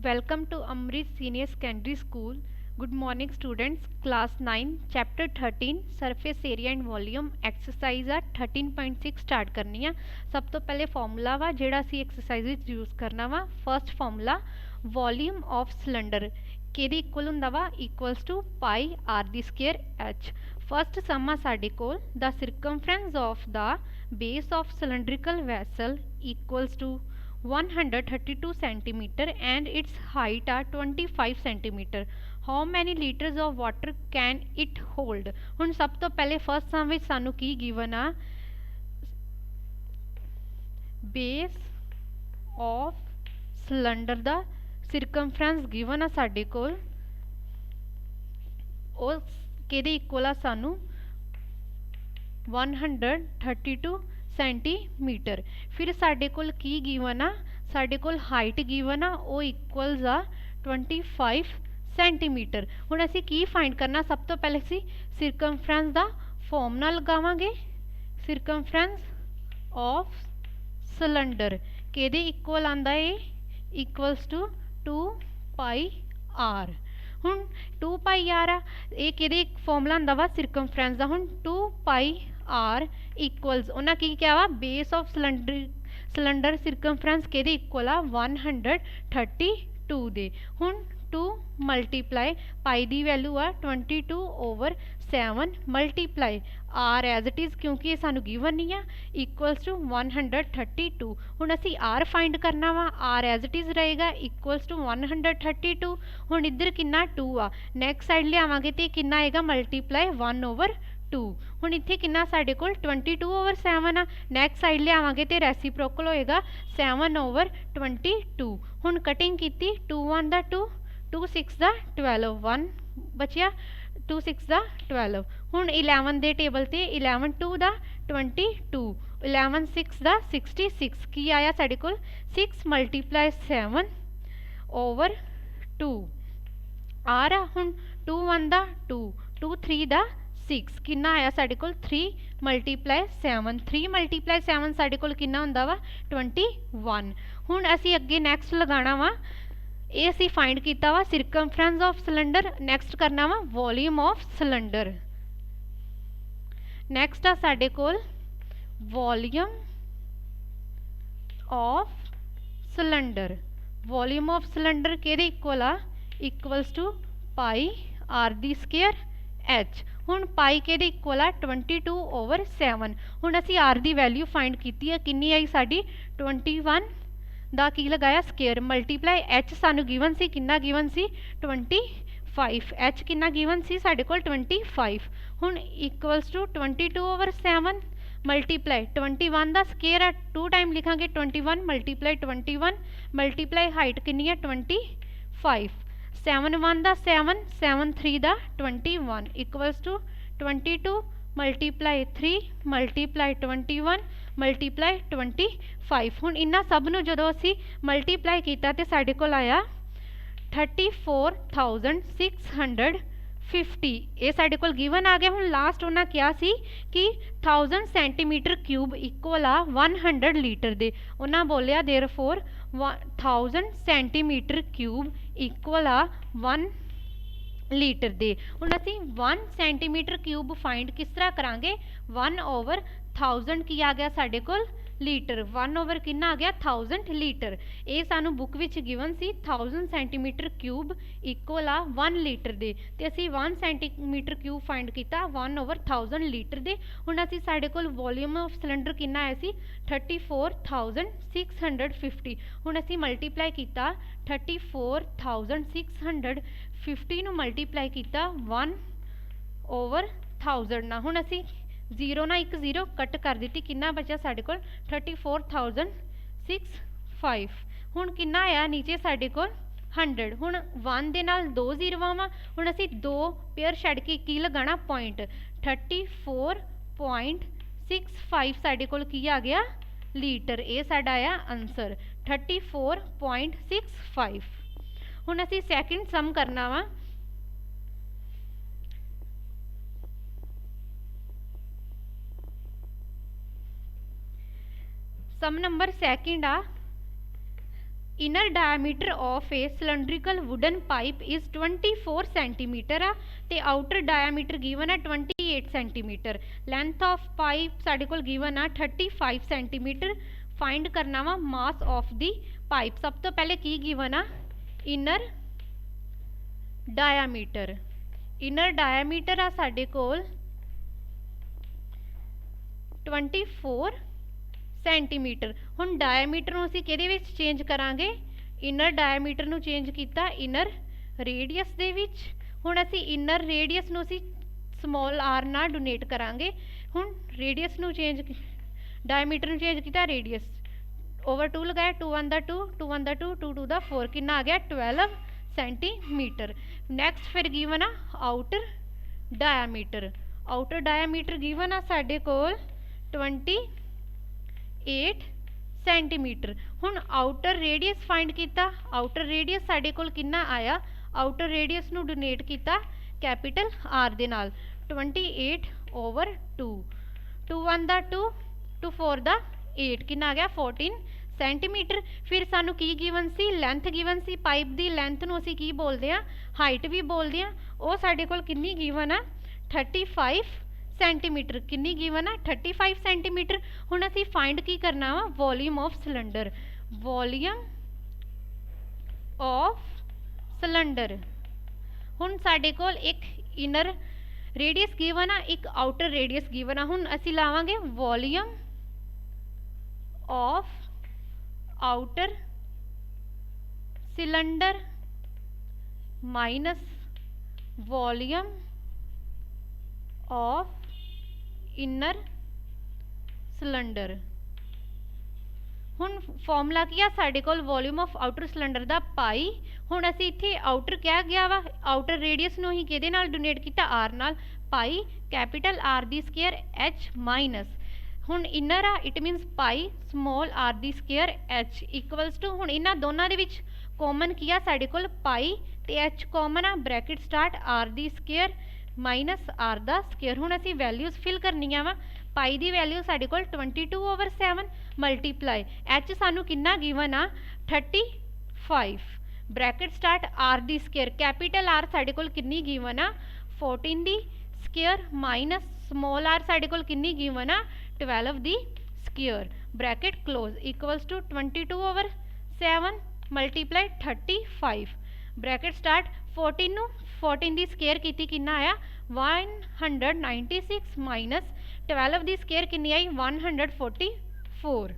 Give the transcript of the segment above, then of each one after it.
Welcome to Amrit Senior Secondary School. Good morning students. Class 9 Chapter 13 Surface Area and Volume Exercise आ 13.6 start करनी आ। सब तो पहले फॉर्मूला वा जेड़ा असी एक्सरसाइज विच यूज़ करना वा। First formula volume of cylinder केदी इक्वल हुंदा वा इक्वल्स टू पाई आर दी स्केयर एच। फर्स्ट सम आ साडे कोल the circumference of the base of cylindrical vessel equals to 132 centimeter and its height are 25 centimeter. How many liters of water can it hold? ਹੁਣ ਸਭ ਤੋਂ ਪਹਿਲੇ first sum ਵਿੱਚ ਸਾਨੂੰ ਕੀ ਗਿਵਨ ਆ ਬੇਸ ਆਫ ਸਿਲੰਡਰ ਦਾ ਸਰਕਮਫਰੈਂਸ ਗਿਵਨ ਆ ਸਾਡੇ ਕੋਲ ਉਹ ਕਿਹਦੇ ਇਕੁਅਲ ਆ ਸਾਨੂੰ 132 सेंटीमीटर। फिर साडे कोल की गिवन आ साडे कोल हाइट गिवन आ वो इक्वल्स आ 25 सेंटीमीटर। हुण असी की फाइंड करना सब तो पहले असी सर्कमफ्रेंस दा फॉर्मूला लगावांगे। सर्कमफ्रेंस ऑफ सिलेंडर केदे इक्वल आंदा है इक्वल्स टू 2 पाई आर। हुण 2 पाई आर आ ये केदे फॉर्मूला आंदा वा सर्कमफ्रेंस दा। हुण 2 पाई आर इक्वल्स उन्हें की क्या वा बेस ऑफ सिलेंडर सर्कमफ्रेंस केदे इक्वल आ 132 दे। हुण 2 मल्टीप्लाई पाई दी वैल्यू आ 22/7 multiply R as it is क्योंकि ये सानू गिवन नहीं आ इक्वल्स टू 132। हुण असी आर फाइंड करना वा आर एज इट इज़ रहेगा इक्वल्स टू 132। हुण इधर कितना 2 आ नैक्सट साइड लियावांगे तो कितना आएगा मल्टीप्लाई 1/2। हुण इत्थे कितना साडे कोल 22/7 आ नैक्सट साइड लियावांगे तो रेसिप्रोकल होएगा 7/22। हुण कटिंग कीती 2 1 दा 2 2 6 दा 12 1 बचिया 2 6 दा 12। हुण 11 दे टेबल ते 11 2 दा 22 11 6 दा 66 की आया साडे कोल 6 मल्टीप्लाई 7/2 आ रहा। हुण 2 1 दा 2 2 3 दा 6 कितना आया साडे कोल 3 मल्टीप्लाई 7 3 मल्टीप्लाई 7 साडे कोल कितना हुंदा वा 21। हुण असी अगे नैक्सट लगाना वा ये असी फाइंड कीता वा सर्कमफ्रेंस ऑफ सिलेंडर। नैक्सट करना वा वॉल्यूम ऑफ सिलेंडर। नैक्सट आ साडे कोल volume of cylinder. Volume of cylinder केदे इक्वल आ इक्वल्स टू पाई आर दी स्केयर एच। हुण पाई केदे इक्वल आ 22/7। हुण असी आर दी वैल्यू फाइंड कीती है कितनी आई साडी 21 दा की लगाया स्केयर मल्टीप्लाई एच सानू गिवन सी कितना गिवन सी 25 एच कितना गिवन सी साडे कोल 25। हुण इक्वल्स टू 22/7 मल्टीप्लाई 21 दा स्केयर है 2 टाइम लिखांगे 21 मल्टीप्लाई 21 मल्टीप्लाई हाइट कितनी है 25 7 1 दा 7 7 3 दा 21 equals to 22 multiply 3 multiply 21 multiply 25। हुण इन्हां सब नूं जदों असी मल्टीप्लाई कीता ते साडे कोल आया 34,650 ये साडे कोल गिवन आ गया। हुण लास्ट उन्हां क्या सी कि 1000 सेंटीमीटर क्यूब इक्वल आ 100 लीटर दे। उन्हां बोलिया देयरफॉर 1000 सेंटीमीटर क्यूब इक्वल आ 1 लीटर दे। हुण असी 1 सेंटीमीटर क्यूब फाइंड किस तरह करांगे 1/1000 की आ गया साडे कोल लीटर 1 कितना आ गया 1000 लीटर। ये सानू बुक विच गिवन सी 1000 सेंटीमीटर क्यूब इक्वल आ 1 लीटर दे ते असी 1 सेंटीमीटर क्यूब फाइंड किया 1/1000 लीटर दे। हुण असी साडे कोल वॉल्यूम ऑफ सिलेंडर कितना आया सी 34,650। हुण असी मल्टीप्लाई किया 34,650 नू मल्टीप्लाई किया 1/1000 ना। हुण असी 0 ना 1 0 कट कर दी कितना बचा साडे कोल 34,650। हुण कितना आया नीचे साडे कोल 100। हुण 1 दे नाल 2 जीरोवां वा हुण असी 2 पेयर छड्ड के की लगाना पॉइंट 34.65 साडे कोल की आ गया लीटर। ये साडा आया आंसर 34.65। हुण असी सैकेंड सम करना वा सम नंबर सैकेंड आ inner diameter of a cylindrical wooden pipe is 24 centimetre आ ते आउटर डायमीटर गिवन है 28 सेंटीमीटर। लेंथ ऑफ पाइप साडे कोल गिवन आ 35 सेंटीमीटर। फाइंड करना वा मास ऑफ दी पाइप। सब तो पहले की गिवन आ इनर डायमीटर। इनर डायमीटर आ साडे कोल 24 सेंटीमीटर। हुण डायमीटर नूं असीं किहदे विच चेंज करांगे? इनर डायमीटर नूं चेंज कीता इनर रेडियस दे विच। हुण असीं इनर रेडियस नूं असीं स्मॉल आर नाल डोनेट करांगे। हुण रेडियस नूं चेंज डायमीटर नूं चेंज कीता रेडियस ओवर 2 लगाया 2 1 दा 2 2 1 दा 2 2 2 दा 4 कितना आ गया 12 सेंटीमीटर। नैक्सट फिर गिवन आ outer diameter. Outer diameter given आ साडे कोल 28 सेंटीमीटर। हुण आउटर रेडियस फाइंड किया। आउटर रेडियस साडे कोल कितना आया? आउटर रेडियस नूं डोनेट किया कैपिटल आर दे नाल 28 ओवर 2 2 1 दा 2 2 4 दा 8 कितना आ गया 14 सेंटीमीटर। फिर सानू की गिवन सी? लेंथ गिवन सी। पाइप दी लेंथ नूं असीं की बोलदे आ? हाइट भी बोलदे आ। वो साडे कोल कितनी गिवन आ? 35 सेंटीमीटर। कितनी गिवन आ? 35 सेंटीमीटर। हुण असीं फाइंड की करना वा? Volume of cylinder. Volume of cylinder. हुण साडे कोल एक इनर रेडियस गिवन आ, एक आउटर रेडियस गिवन आ। हुण असीं लावांगे volume of outer cylinder minus volume of inner cylinder. हुण फॉर्मूला की आ साडे कोल? वॉल्यूम ऑफ आउटर सिलेंडर दा पाई। हुण असीं इत्थे आउटर क्या गया वा? आउटर रेडियस नूं ही किहदे नाल डोनेट कीता? आर नाल। पाई कैपिटल आर दी स्केयर एच माइनस हुण इनर आ it minus pi small R दी स्केयर एच इक्वल्स टू हुण इन्हां दोनां दे विच कॉमन की आ साडे कोल? पाई ते एच कॉमन आ। ब्रैकेट स्टार्ट आर दी स्केयर माइनस आर दा स्केयर। हुण असीं वैल्यूज फिल करनियां वा। पाई दी वैल्यू साडे कोल 22 ओवर 7 मल्टीप्लाई एच सानू कितना गिवन आ? 35 ब्रैकेट स्टार्ट आर दी स्केयर कैपिटल आर साडे कोल कितनी गिवन आ? 14 दी स्केयर माइनस स्मॉल आर साडे कोल कितनी गिवन आ? 12 दी square bracket close equals to 22 over 7 multiply 35 bracket start 14 दी स्केयर की कितना आया? 196 माइनस 12 दी स्केयर कितनी आई? 144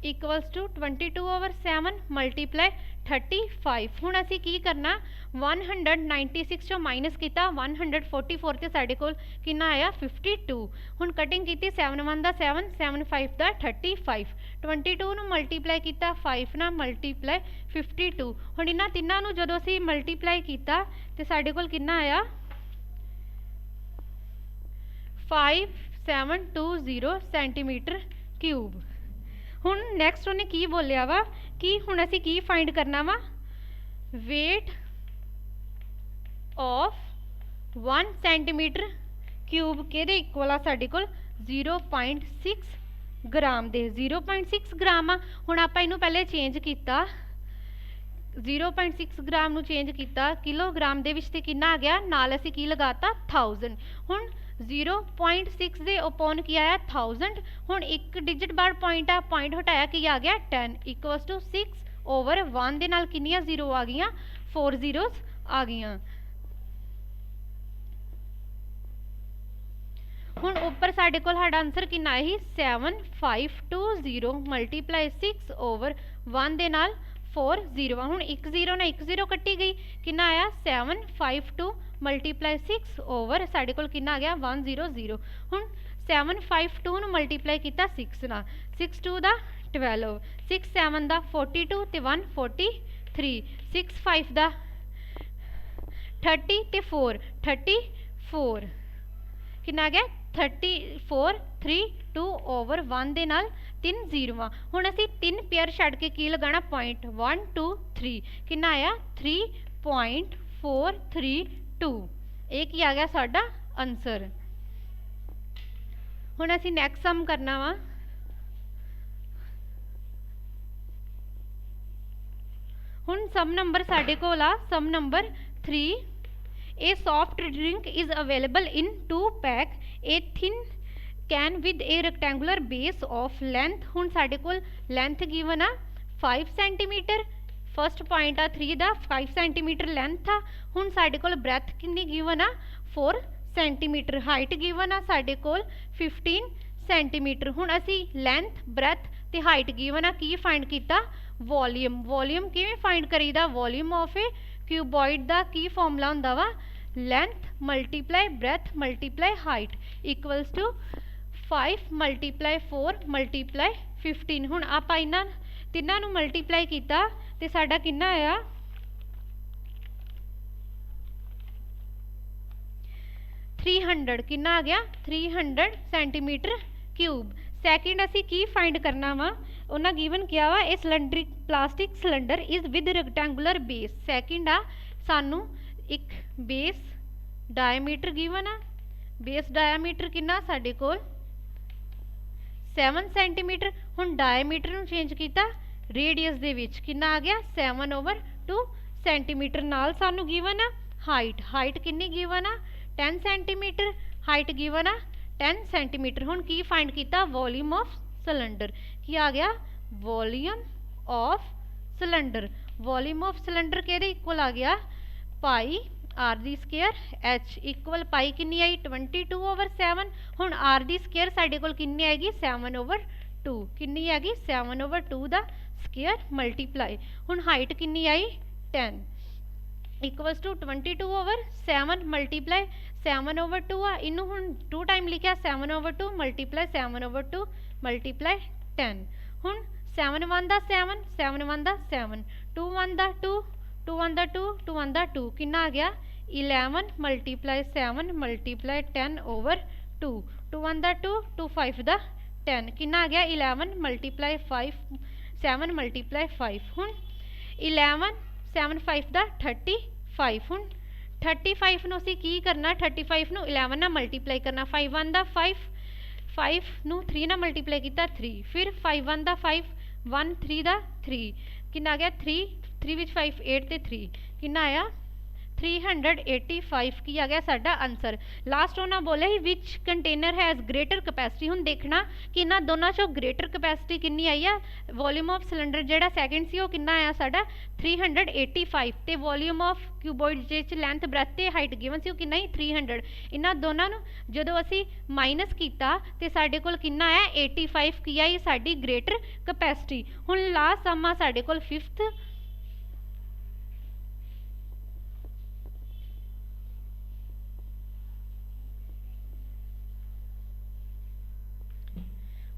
इक्वल्स टू 22 ओवर 7 मल्टीप्लाई 35। हुण असीं की करना? 196 चो माइनस किया 144 ते साडे कोल कितना आया? 52। हुण कटिंग की 7 1 दा 7 7 5 दा 35 22 नूं मल्टीप्लाई किया 5 नाल मल्टीप्लाई 52। हुण इन्हां तिन्नां नूं जदों असीं मल्टीप्लाई किया ते साडे कोल कितना आया? 5720 सेंटीमीटर क्यूब। हुण नैक्सट उन्हें की बोलिया वा कि हुण असीं की फाइंड करना वा? वेट ऑफ 1 सेंटीमीटर क्यूब के इक्वल आ साडे कोल 0.6 ग्राम दे। 0.6 ग्राम आ। हुण आपां इहनूं पहले चेंज किया 0.6 ग्राम नूं चेंज किया किलोग्राम दे विच ते कितना आ गया? नाल असीं की लगाता 1000। हुण 0.6 दे ओपोन की आया 1000। हुण एक डिजिट बाद पॉइंट आ, पॉइंट हटाया की आ गया 10 इक्वल्स टू 6 ओवर 1 दे नाल कितनियां जीरो आ गईयां? 4 जीरोस आ गईयां। हुण उपर साडे कोल साडा आंसर कितना है? 7520 मल्टीप्लाई 6 ओवर 1 दे नाल 4 जीरो। हुण 1 जीरो ना 1 जीरो कट्टी गई कितना आया? 752 मल्टीप्लाई 6 ओवर साडे कोल कितना आ गया? 100। हुण 752 नूं मल्टीप्लाई किया 6 नाल 6 2 दा 12 6 7 दा 42 ते 1 43 6 5 दा 30 ते 4 34 कितना आ गया? 34 3 2 ओवर 1 दे नाल 3 जीरोवां। हुण असीं 3 पेयर छड्ड के की लगाना? पॉइंट 1 2 3 कितना आया? 3.432। ये की आ गया साडा आंसर। हुण असीं नैक्सट सम करना वा। हुण सम नंबर साडे कोल आ सम number 3। A soft drink is available in 2 pack. A thin can with a rectangular base of length। हुण साडे कोल length given आ 5 सेंटीमीटर। फर्स्ट पॉइंट आ 3 दा 5 सेंटीमीटर लेंथ आ। हुण साडे कोल ब्रैथ कितनी गिवन आ 4 सेंटीमीटर। हाइट गिवन आ साडे कोल 15 सेंटीमीटर। हुण असी लेंथ ब्रैथ ते हाइट गिवन आ की फाइंड कीता वॉल्यूम। वॉल्यूम किवें फाइंड करीदा वॉल्यूम ऑफ ए क्यूबॉइड दा की फॉर्मूला हुंदा वा length multiply breadth multiply height equals to 5 multiply 4 multiply 15। हुण आपां इन्हां तिन्हां नूं मल्टीप्लाई कीता ते साडा किन्ना आया 300। किन्ना आ गया 300 सेंटीमीटर क्यूब। सैकेंड असी की फाइंड करना वा उन्हें गिवन किया वा a cylindrical plastic cylinder is with rectangular base. Second आ सानू एक बेस डायमीटर गिवन आ। बेस डायमीटर किन्ना साडे कोल 7 सेंटीमीटर। हुण डायमीटर नूं चेंज कीता रेडियस दे विच किन्ना आ गया 7/2 सेंटीमीटर। नाल सानू गिवन आ हाइट। हाइट किन्नी गिवन आ 10 सेंटीमीटर। हाइट गिवन आ 10 सेंटीमीटर। हुण की फाइंड कीता वॉल्यूम ऑफ सिलेंडर की आ गया volume of cylinder. Volume of cylinder केदे इक्वल आ गया पाई आर दी स्केयर एच इक्वल पाई किन्नी आई 22/7। हुण आर दी स्केयर साडे कोल किन्नी आएगी 7/2। किन्नी आएगी 7/2 दा स्केयर मल्टीप्लाई। हुण हाइट किन्नी आई 10 इक्वल्स टू 22/7 मल्टीप्लाई 7/2 आ। इनू हुण 2 टाइम लिखिया 7/2 मल्टीप्लाई 7/2 मल्टीप्लाई 10। हुण 7 1 दा 7 7 1 दा 7 2 1 दा 2 2 1 दा 2 2 1 दा 2 किन्ना आ गया 11 मल्टीप्लाई 7 मल्टीप्लाई 10/2 2 1 दा 2 2 5 दा 10 किन्ना आ गया 11 मल्टीप्लाई 5 7 मल्टीप्लाई 5। हुण 11 7 5 दा 35। हुण 35 नूं असीं की करना 35 नूं 11 नाल मल्टीप्लाई करना 5 1 दा 5 5 नूं 3 नाल मल्टीप्लाई कीता 3 फिर 5 1 दा 5 1 3 दा 3 किन्ना आ गया 3 3 विच 5 8 ते 3 किन्ना आया 385 की आ गया साडा आंसर। लास्ट उन्होंने बोले ही विच कंटेनर हैज़ ग्रेटर कैपेसिटी। हुण देखना कि इन्हां दोनों चों ग्रेटर कैपेसिटी किन्नी आई है। वॉल्यूम ऑफ सिलेंडर जिहड़ा सैकेंड सी वो किन्ना आया साडा 385 ते वॉल्यूम ऑफ क्यूबॉइड जिस लेंथ ब्रैथ ते हाइट गिवन सी वो किन्ना ही 300। इन्हां दोनों नूं जदों असीं माइनस कीता ते साडे कोल किन्ना आया 85 की आई साडी ग्रेटर कैपेसिटी। हुण लास्ट सम आ साडे कोल 5th।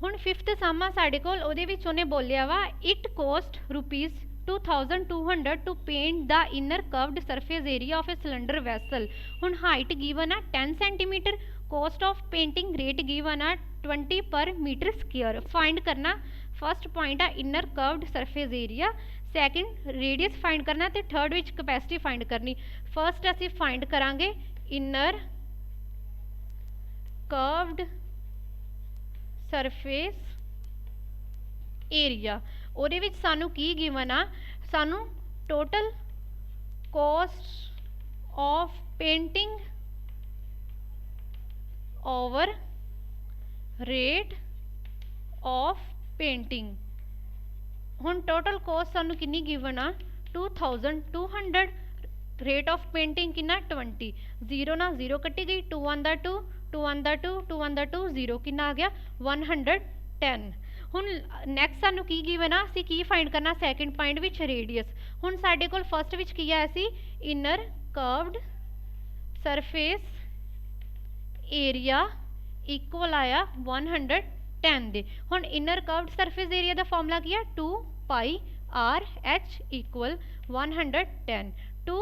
हुण 5th सम आ साडे कोल ओहदे विच उहने बोलिया वा it cost ₹2200 to paint the inner curved surface area of a cylinder vessel. हुण हाइट गिवन आ 10 centimetre. Cost of painting rate given आ 20 पर मीटर स्क्वायर। फाइंड करना फर्स्ट पॉइंट आ inner curved surface area second radius find करना ते third विच capacity find करनी। First असीं फाइंड करांगे इनर कर्व्ड सरफेस एरिया। ਉਹਦੇ ਵਿੱਚ ਸਾਨੂੰ ਕੀ ਗਿਵਨ ਆ ਸਾਨੂੰ total cost of painting over rate of painting. ਹੁਣ ਟੋਟਲ ਕੋਸਟ ਸਾਨੂੰ ਕਿੰਨੀ ਗਿਵਨ ਆ 2200 रेट ऑफ पेंटिंग कितना 20 0 ना 0 कटी गई 2 1 दा 2 2 1 दा 2 2 1 दा 2 0 कितना आ गया 110। हुण नैक्सट सानू की गिवन आ असीं की फाइंड करना सैकेंड पॉइंट विच रेडियस। हुण साडे कोल फर्स्ट विच की आया सी inner curved surface area equal आया 110 दे। हुण इनर कर्व्ड सरफेस एरिया दा फॉर्मूला की है 2 pi R H equal 110 2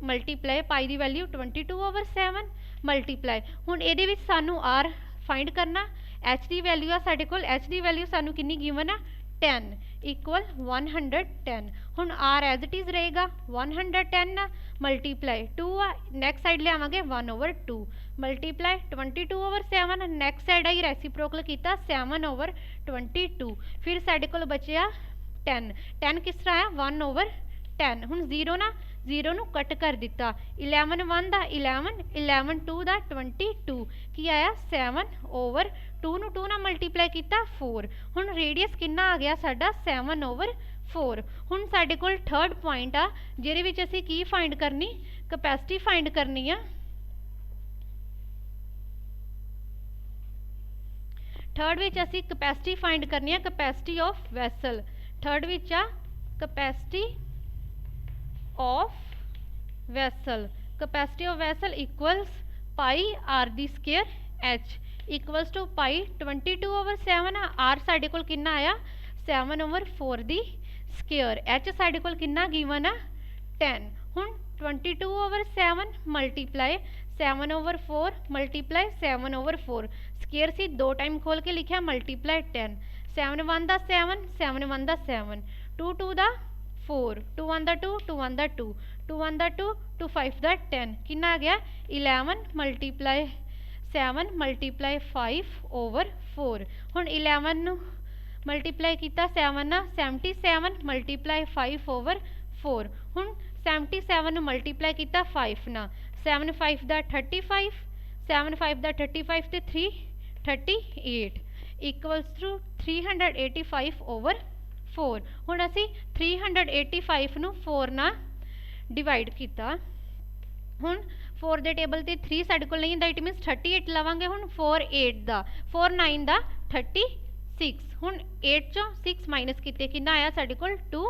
multiply pi दी वैल्यू 22/7 मल्टीप्लाई। हुण इहदे विच सानू आर फाइंड करना एच दी वैल्यू आ साडे कोल एच दी वैल्यू सानू कितनी गिवन आ 10 इक्वल 110। हुण आर एज इट इज़ रहेगा 110 आ मल्टीप्लाई 2 आ नैक्सट साइड ले आवांगे 1/2 multiply 22/7 next side I reciprocal किया 7/22 फिर साडे कोल बचिया 10 10 किस तरह है 1/10 हुण 0 ना 0 नू कट कर दिता 11 1 दा 11 11 2 दा 22 की आया 7/2 नू 2 ना मल्टीप्लाई किया 4 हुण रेडियस कितना आ गया साडा 7/4 हुण साडे कोल थर्ड पॉइंट आ जिहदे विच असीं की फाइंड करनी कैपेसिटी फाइंड करनी आ थर्ड विच असीं कैपेसिटी फाइंड करनी है capacity of vessel third which आ capacity of vessel equals pi R दी square H equals to pi 22/7 R साडे कोल कितना आया 7/4 दी स्केयर एच साडे कोल कितना गिवन आ 10 हुण 22/7 मल्टीप्लाई 7/4 मल्टीप्लाई 7/4 स्केयर सी दो टाइम खोल के लिखा मल्टीप्लाई 10 7 1 दा 7 7 1 दा 7 2 2 दा 4 2 1 दा 2 2 1 दा 2 2 1 दा 2 2 5 दा 10 कितना आ गया 11 मल्टीप्लाई 7 मल्टीप्लाई 5/4 हुण 11 नू मल्टीप्लाई किया 7 ना 77 मल्टीप्लाई 5/4 हुण 77 नू मल्टीप्लाई किया 5 ना 7 5 दा 35 7 5 दा 35 ते 3 38 इक्वल्स टू 385/4 हुण असी 385 नू 4 ना डिवाइड किया हुण 4 दे टेबल ते 3 साडे कोल नहीं हुंदा इट मीनस 38 लवांगे हुण 4 8 दा 4 9 दा 36 हुण 8 चों 6 माइनस किते कितना आया साडे कोल 2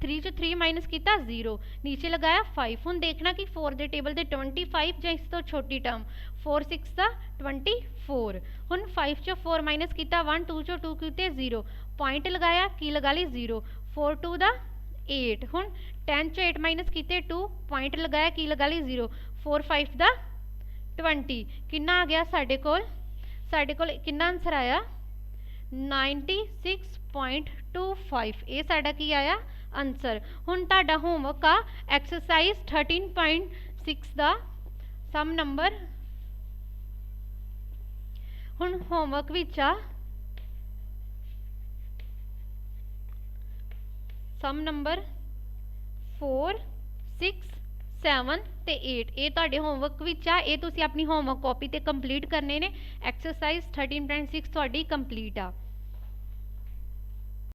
3 चो 3 माइनस किया 0 नीचे लगाया 5 हुण देखना कि 4 दे टेबल ते 25 या इस तो छोटी टर्म 4 6 दा 24 हुण 5 चो 4 माइनस किया 1 2 चो 2 किते 0 पॉइंट लगाया की लगा ली 0 4 2 दा 8 हुण 10 चो 8 माइनस किते 2 पॉइंट लगाया की लगा ली 0 4 5 दा 20 कितना आ गया साडे कोल कितना आंसर आया 96.25 ये साडा की आया आंसर हुण तुहाडा होमवर्क आ एक्सरसाइज 13.6 दा सम नंबर हुण होमवर्क विच आ सम नंबर 4 6 7 ते 8 ये तुहाडे होमवर्क विच आ ये तुसीं अपनी होमवर्क कॉपी ते कंप्लीट करने ने एक्सरसाइज 13.6 तुहाडी कंप्लीट आ।